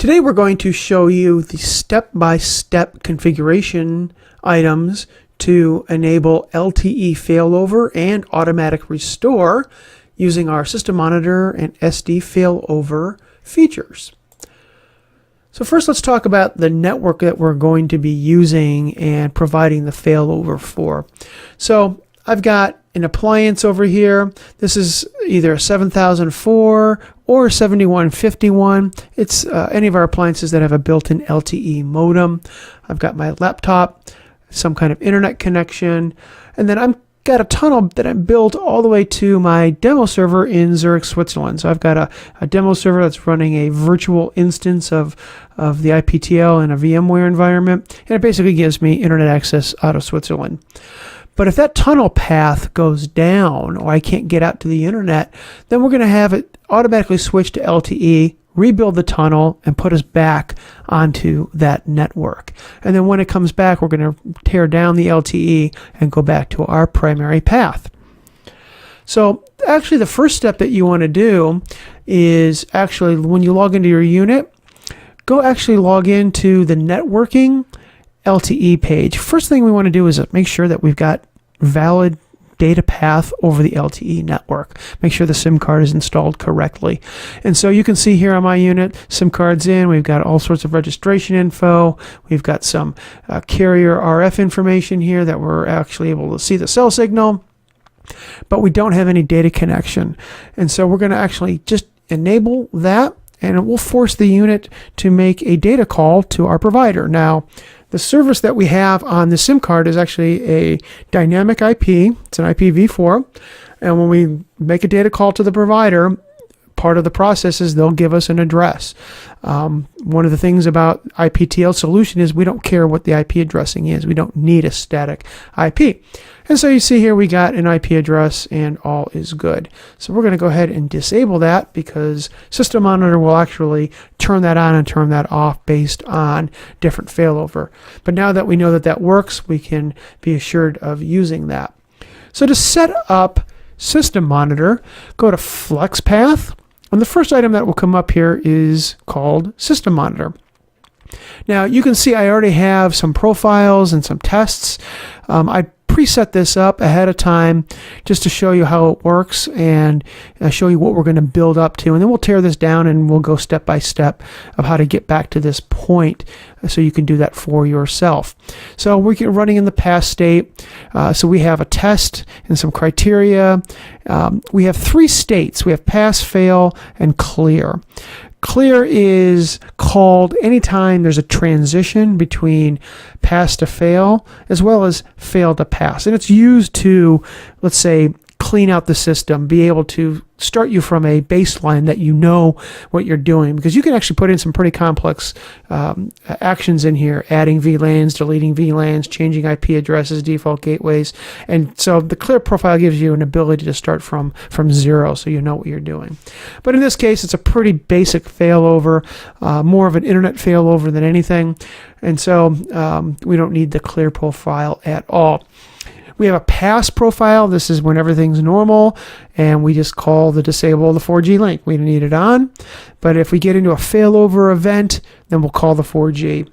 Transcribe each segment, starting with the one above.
Today we're going to show you the step-by-step configuration items to enable LTE failover and automatic restore using our SystemMonitor and SD-Failover features. So first let's talk about the network that we're going to be using and providing the failover for. So I've got an appliance over here. This is either a 7004 or 7151. It's any of our appliances that have a built-in LTE modem. I've got my laptop, some kind of internet connection, and then I've got a tunnel that I built all the way to my demo server in Zurich, Switzerland. So I've got a demo server that's running a virtual instance of the IpTL in a VMware environment, and it basically gives me internet access out of Switzerland. But if that tunnel path goes down or I can't get out to the internet, then we're going to have it automatically switch to LTE, rebuild the tunnel, and put us back onto that network. And then when it comes back, we're going to tear down the LTE and go back to our primary path. So actually the first step that you want to do is actually when you log into your unit, go actually log into the networking LTE page. First thing we want to do is make sure that we've got valid data path over the LTE network. Make sure the SIM card is installed correctly. And so you can see here on my unit, SIM cards in, we've got all sorts of registration info, we've got some carrier RF information here that we're actually able to see the cell signal, but we don't have any data connection. And so we're going to actually just enable that, and it will force the unit to make a data call to our provider. Now, the service that we have on the SIM card is actually a dynamic IP. It's an IPv4. And when we make a data call to the provider, part of the process is they'll give us an address. One of the things about IpTL solution is we don't care what the IP addressing is. We don't need a static IP. And so you see here we got an IP address and all is good. So we're going to go ahead and disable that because SystemMonitor will actually turn that on and turn that off based on different failover. But now that we know that that works, we can be assured of using that. So to set up SystemMonitor, go to FlexPath. And the first item that will come up here is called SystemMonitor. Now you can see I already have some profiles and some tests. I preset this up ahead of time just to show you how it works and show you what we're going to build up to, and then we'll tear this down and we'll go step by step of how to get back to this point so you can do that for yourself. So we're running in the pass state, so we have a test and some criteria. We have three states. We have pass, fail, and clear. Clear is called anytime there's a transition between pass to fail as well as fail to pass. And it's used to, let's say, clean out the system, be able to start you from a baseline that you know what you're doing, because you can actually put in some pretty complex actions in here, adding VLANs, deleting VLANs, changing IP addresses, default gateways. And so the clear profile gives you an ability to start from zero so you know what you're doing. But in this case, it's a pretty basic failover, more of an internet failover than anything. And so we don't need the clear profile at all. We have a pass profile. This is when everything's normal, and we just call the disable the 4G link. We need it on. But if we get into a failover event, then we'll call the 4G.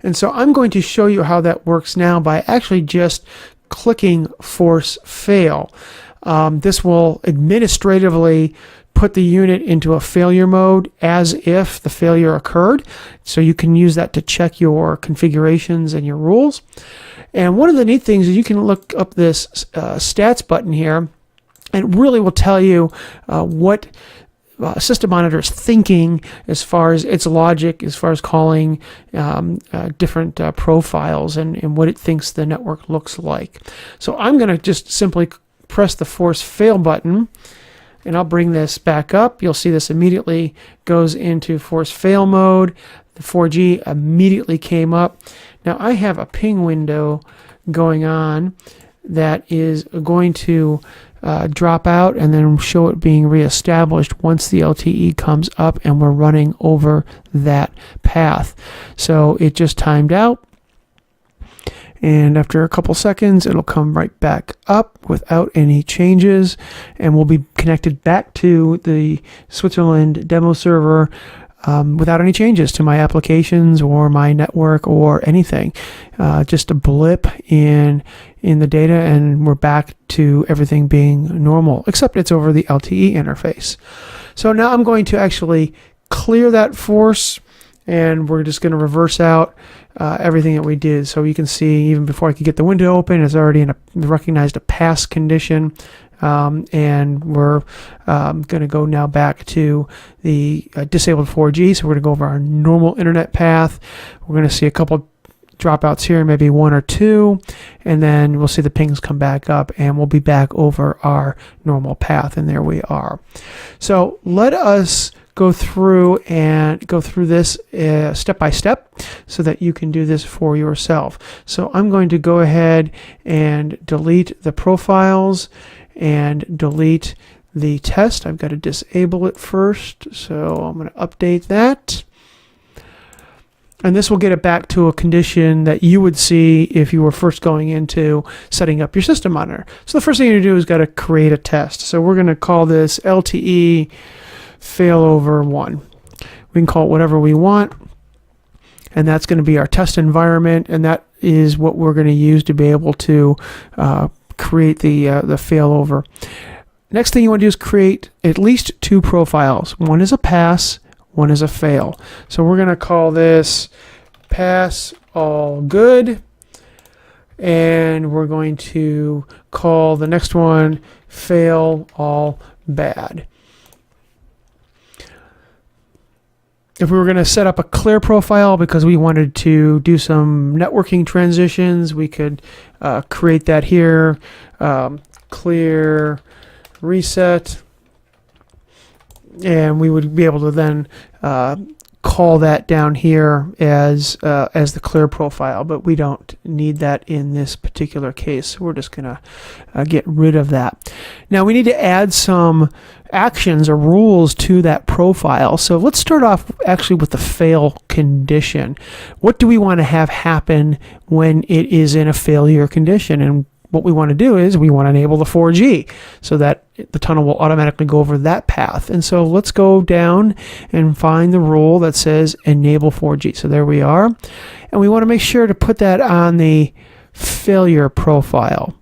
And so I'm going to show you how that works now by actually just clicking force fail. This will administratively put the unit into a failure mode as if the failure occurred. So you can use that to check your configurations and your rules. And one of the neat things is you can look up this stats button here, and it really will tell you what SystemMonitor is thinking as far as its logic, as far as calling different profiles and what it thinks the network looks like. So I'm going to just simply press the force fail button, and I'll bring this back up. You'll see this immediately goes into force fail mode. The 4G immediately came up. Now I have a ping window going on that is going to drop out and then show it being reestablished once the LTE comes up and we're running over that path. So it just timed out. And after a couple seconds, it'll come right back up without any changes, and we'll be connected back to the Switzerland demo server without any changes to my applications or my network or anything. Just a blip in the data, and we're back to everything being normal, except it's over the LTE interface. So now I'm going to actually clear that force, and we're just going to reverse out everything that we did. So you can see, even before I could get the window open, it's already recognized a pass condition. And we're going to go now back to the disabled 4G. So we're going to go over our normal internet path. We're going to see a couple dropouts here, maybe one or two, and then we'll see the pings come back up, and we'll be back over our normal path, and there we are. So let us go through this step by step so that you can do this for yourself. So I'm going to go ahead and delete the profiles and delete the test. I've got to disable it first, so I'm going to update that. And this will get it back to a condition that you would see if you were first going into setting up your system monitor. So the first thing you do is got to create a test. So we're going to call this LTE Failover 1. We can call it whatever we want, and that's going to be our test environment, and that is what we're going to use to be able to create the failover. Next thing you want to do is create at least two profiles. One is a pass, one is a fail. So we're going to call this pass all good, and we're going to call the next one fail all bad. If we were going to set up a clear profile because we wanted to do some networking transitions, we could create that here. Clear reset, and we would be able to then call that down here as the clear profile, but we don't need that in this particular case. So we're just going to get rid of that. Now we need to add some actions or rules to that profile. So let's start off actually with the fail condition. What do we want to have happen when it is in a failure condition? And what we want to do is we want to enable the 4G so that the tunnel will automatically go over that path. And so let's go down and find the rule that says enable 4G. So there we are. And we want to make sure to put that on the failure profile.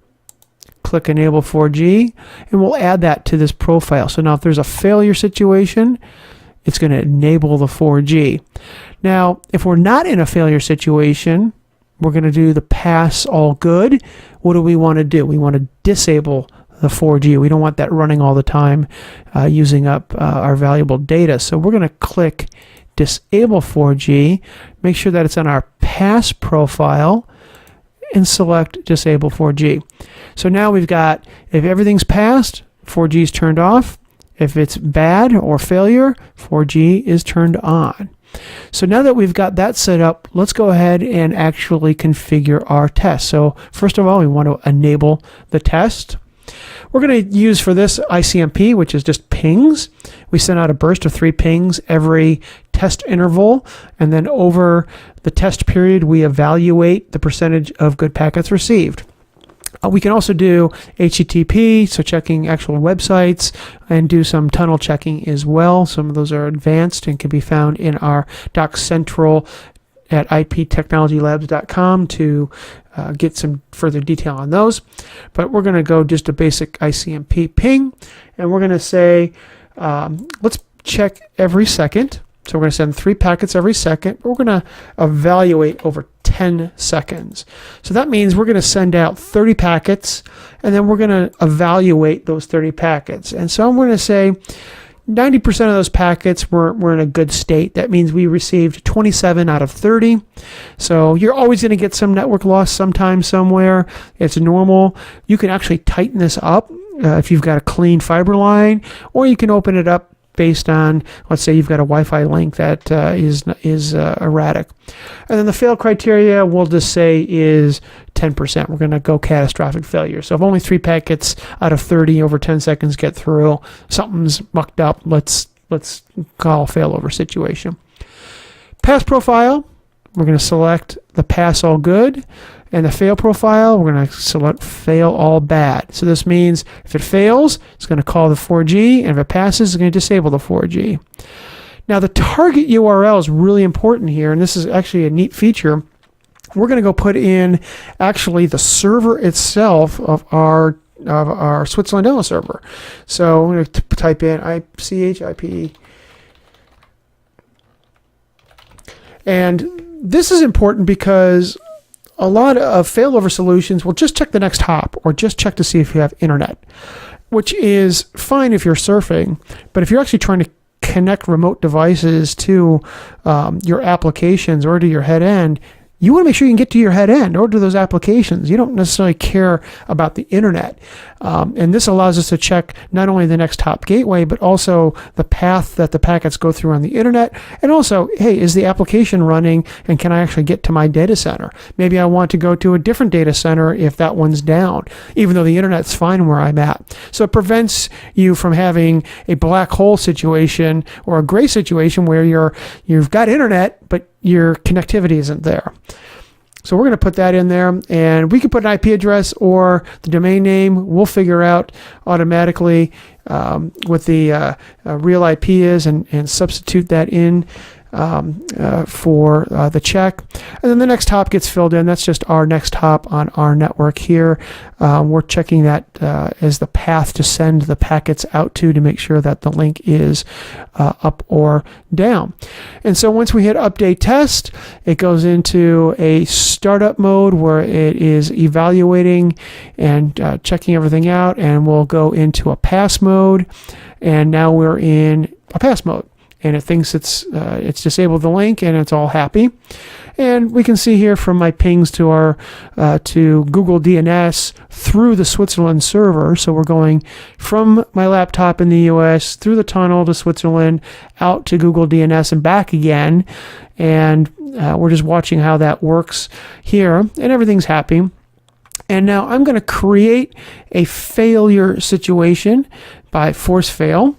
Click enable 4G, and we'll add that to this profile. So now if there's a failure situation, it's going to enable the 4G. Now, if we're not in a failure situation, we're going to do the pass all good. What do we want to do? We want to disable the 4G. We don't want that running all the time, using up our valuable data. So we're going to click disable 4G, make sure that it's on our pass profile, and select disable 4G. So now we've got, if everything's passed, 4G is turned off. If it's bad or failure, 4G is turned on. So now that we've got that set up, let's go ahead and actually configure our test. So first of all, we want to enable the test. We're going to use for this ICMP, which is just pings. We send out a burst of 3 pings every test interval, and then over the test period, we evaluate the percentage of good packets received. We can also do HTTP, so checking actual websites, and do some tunnel checking as well. Some of those are advanced and can be found in our Doc Central at iptechnologylabs.com to get some further detail on those. But we're going to go just a basic ICMP ping, and we're going to say, let's check every second. So we're going to send 3 packets every second, but we're going to evaluate over 10 seconds. So that means we're going to send out 30 packets, and then we're going to evaluate those 30 packets. And so I'm going to say 90% of those packets were in a good state. That means we received 27 out of 30. So you're always going to get some network loss sometime somewhere. It's normal. You can actually tighten this up if you've got a clean fiber line, or you can open it up based on, let's say you've got a Wi-Fi link that is erratic. And then the fail criteria, we'll just say is 10%. We're going to go catastrophic failure. So if only 3 packets out of 30 over 10 seconds get through, something's mucked up. Let's call failover situation. Pass profile, we're going to select the pass all good. And the fail profile, we're going to select fail all bad. So this means if it fails, it's going to call the 4G, and if it passes, it's going to disable the 4G. Now the target URL is really important here, and this is actually a neat feature. We're going to go put in actually the server itself of our Switzerland demo server. So I'm going to type in chip, and this is important because a lot of failover solutions will just check the next hop or just check to see if you have internet, which is fine if you're surfing, but if you're actually trying to connect remote devices to your applications or to your head end, you want to make sure you can get to your head end or to those applications. You don't necessarily care about the internet. And this allows us to check not only the next hop gateway, but also the path that the packets go through on the internet. And also, hey, is the application running and can I actually get to my data center? Maybe I want to go to a different data center if that one's down, even though the internet's fine where I'm at. So it prevents you from having a black hole situation or a gray situation where you've got internet, but your connectivity isn't there. So we're going to put that in there, and we can put an IP address or the domain name. We'll figure out automatically what the real IP is and substitute that in for the check. And then the next hop gets filled in. That's just our next hop on our network here. We're checking that as the path to send the packets out to make sure that the link is up or down. And so once we hit update test, it goes into a startup mode where it is evaluating and checking everything out, and we'll go into a pass mode. And now we're in a pass mode, and it thinks it's disabled the link and it's all happy. And we can see here from my pings to our to Google DNS through the Switzerland server. So we're going from my laptop in the US through the tunnel to Switzerland, out to Google DNS and back again. And we're just watching how that works here, and everything's happy. And now I'm going to create a failure situation by force fail.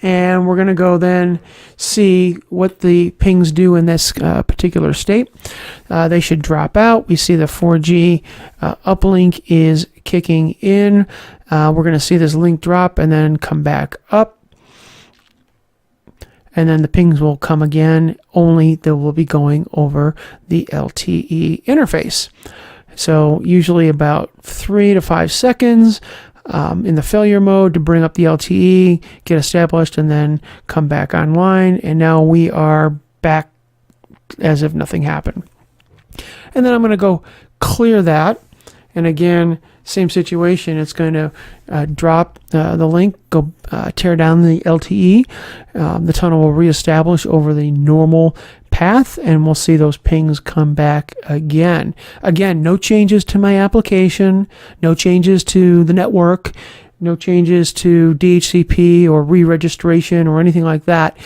And we're going to go then see what the pings do in this particular state. They should drop out. We see the 4G uplink is kicking in. We're going to see this link drop and then come back up. And then the pings will come again, only they will be going over the LTE interface. So usually about 3 to 5 seconds. In the failure mode to bring up the LTE, get established, and then come back online. And now we are back as if nothing happened. And then I'm going to go clear that. And again, same situation. It's going to drop the link, go tear down the LTE. The tunnel will reestablish over the normal path, and we'll see those pings come back again. Again, no changes to my application, no changes to the network, no changes to DHCP or re-registration or anything like that.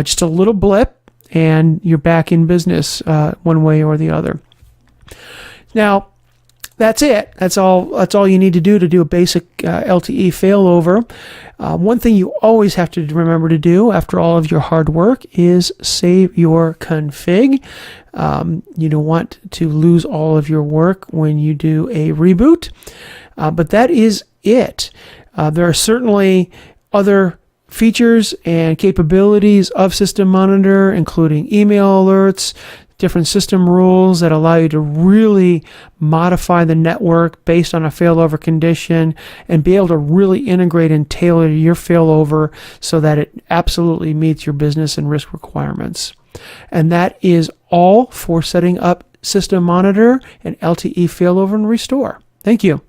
Just a little blip, and you're back in business one way or the other. Now, that's it. That's all you need to do a basic LTE failover. One thing you always have to remember to do after all of your hard work is save your config. You don't want to lose all of your work when you do a reboot. But that is it. There are certainly other features and capabilities of SystemMonitor, including email alerts, different system rules that allow you to really modify the network based on a failover condition and be able to really integrate and tailor your failover so that it absolutely meets your business and risk requirements. And that is all for setting up SystemMonitor and LTE failover and restore. Thank you.